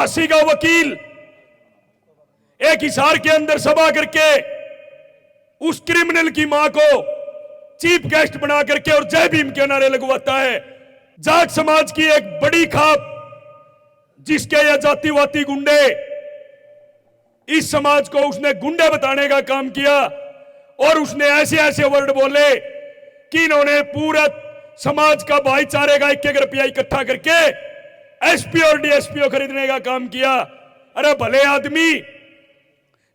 फांसी का वकील एक हिसार के अंदर सभा करके उस क्रिमिनल की मां को चीफ गेस्ट बना करके और जय भीम के नारे लगवाता है। जाट समाज की एक बड़ी खाप जिसके ये जातिवादी गुंडे, इस समाज को उसने गुंडे बताने का काम किया और उसने ऐसे ऐसे वर्ड बोले कि इन्होंने पूरा समाज का भाईचारे का 1-1 रुपया इकट्ठा करके एसपी और डीएसपी खरीदने का काम किया। अरे भले आदमी,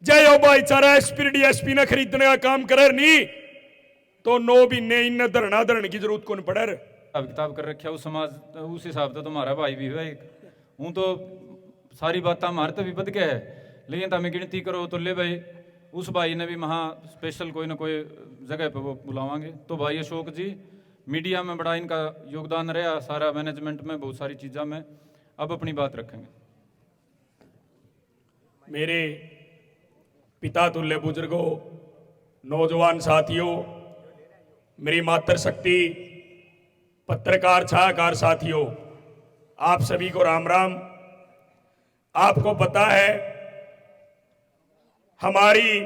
जय हो भाईचारा एसपी डीएसपी ने खरीदने का काम करे नहीं तो नो भी ने इन धरना धरने की जरूरत कौन पड़े। किताब कर रखा उस समाज उस हिसाब से तुम्हारा भाई भी है हूँ तो सारी बात हमारे तो भी बद के है, लेकिन हमें गिनती करो तो ले भाई उस भाई ने भी वहाँ स्पेशल कोई ना कोई जगह पे वो बुलावांगे। तो भाई अशोक जी, मीडिया में बड़ा इनका योगदान रहा, सारा मैनेजमेंट में बहुत सारी चीज़ों में, अब अपनी बात रखेंगे। मेरे पिता तुल्य बुजुर्गों, नौजवान साथियों, मेरी मातृशक्ति पत्रकार छायाकार साथियों, आप सभी को राम राम। आपको पता है हमारी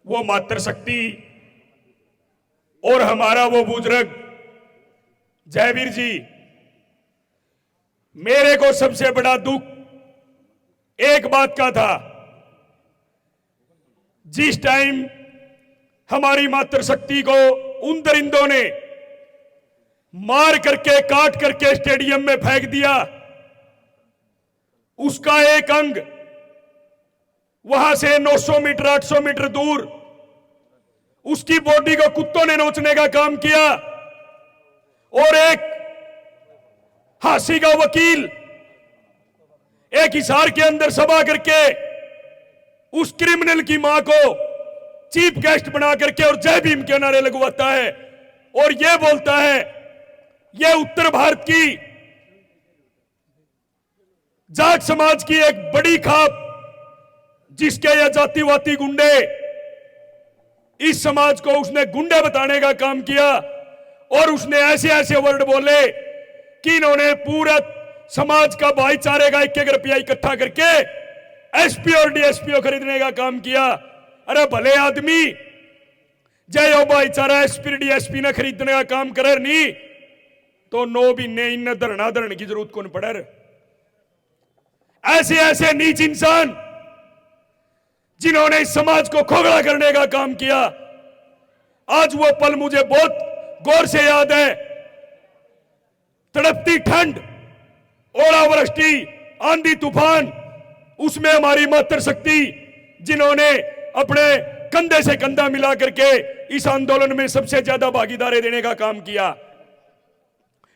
वो मातृशक्ति और हमारा वो बुजुर्ग जयवीर जी, मेरे को सबसे बड़ा दुख एक बात का था, जिस टाइम हमारी मातृशक्ति को उन दरिंदों ने मार करके काट करके स्टेडियम में फेंक दिया, उसका एक अंग वहां से 900 मीटर 800 मीटर दूर उसकी बॉडी को कुत्तों ने नोचने का काम किया और एक फांसी का वकील एक हिसार के अंदर सभा करके उस क्रिमिनल की मां को चीफ गेस्ट बना करके और जय भीम के नारे लगवाता है और यह बोलता है यह उत्तर भारत की जाट समाज की एक बड़ी खाप जिसके यह जातिवादी गुंडे, इस समाज को उसने गुंडे बताने का काम किया और उसने ऐसे ऐसे वर्ड बोले कि इन्होंने पूरा समाज का भाईचारे का 1-1 रुपया इकट्ठा करके एसपी और डीएसपी खरीदने का काम किया। अरे भले आदमी, जय हो भाईचारा एसपी डीएसपी ने खरीदने का काम करे नहीं तो नो भी ने इन धरना धरने की जरूरत कौन पड़े। ऐसे ऐसे नीच इंसान जिन्होंने इस समाज को खोखला करने का काम किया, आज वो पल मुझे बहुत गौर से याद है। तड़पती ठंड, ओलावृष्टि, आंधी तूफान, उसमें हमारी मातृशक्ति जिन्होंने अपने कंधे से कंधा मिला करके इस आंदोलन में सबसे ज्यादा भागीदारी देने का काम किया।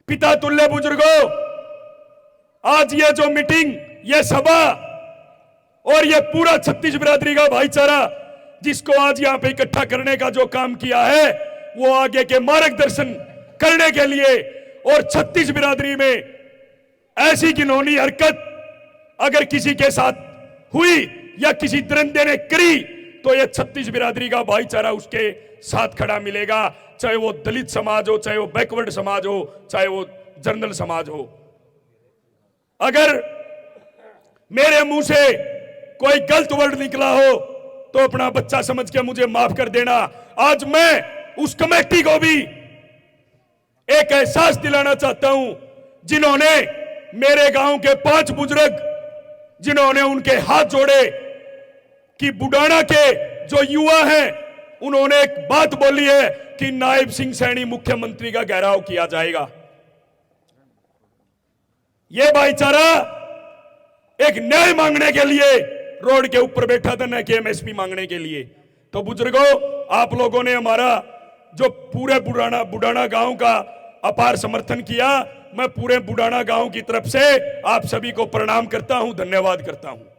पिता तुल्य बुजुर्गों, आज ये जो मीटिंग, ये सभा और ये पूरा छत्तीस बिरादरी का भाईचारा जिसको आज यहां पे इकट्ठा करने का जो काम किया है, वो आगे के मार्गदर्शन करने के लिए और छत्तीस बिरादरी में ऐसी घिनौनी हरकत अगर किसी के साथ हुई या किसी दरिंदे ने करी तो ये छत्तीस बिरादरी का भाईचारा उसके साथ खड़ा मिलेगा, चाहे वो दलित समाज हो, चाहे वो बैकवर्ड समाज हो, चाहे वो जनरल समाज हो। अगर मेरे मुंह से कोई गलत वर्ड निकला हो तो अपना बच्चा समझ के मुझे माफ कर देना। आज मैं उस कमेटी को भी एक एहसास दिलाना चाहता हूं जिन्होंने मेरे गांव के 5 बुजुर्ग जिन्होंने उनके हाथ जोड़े कि बुडाना के जो युवा हैं उन्होंने एक बात बोली है कि नायब सिंह सैनी मुख्यमंत्री का घेराव किया जाएगा। यह भाईचारा एक न्याय मांगने के लिए रोड के ऊपर बैठा था, न कि एमएसपी मांगने के लिए। तो बुजुर्गों, आप लोगों ने हमारा जो पूरे बुडाना गांव का अपार समर्थन किया, मैं पूरे बुडाना गांव की तरफ से आप सभी को प्रणाम करता हूं, धन्यवाद करता हूं।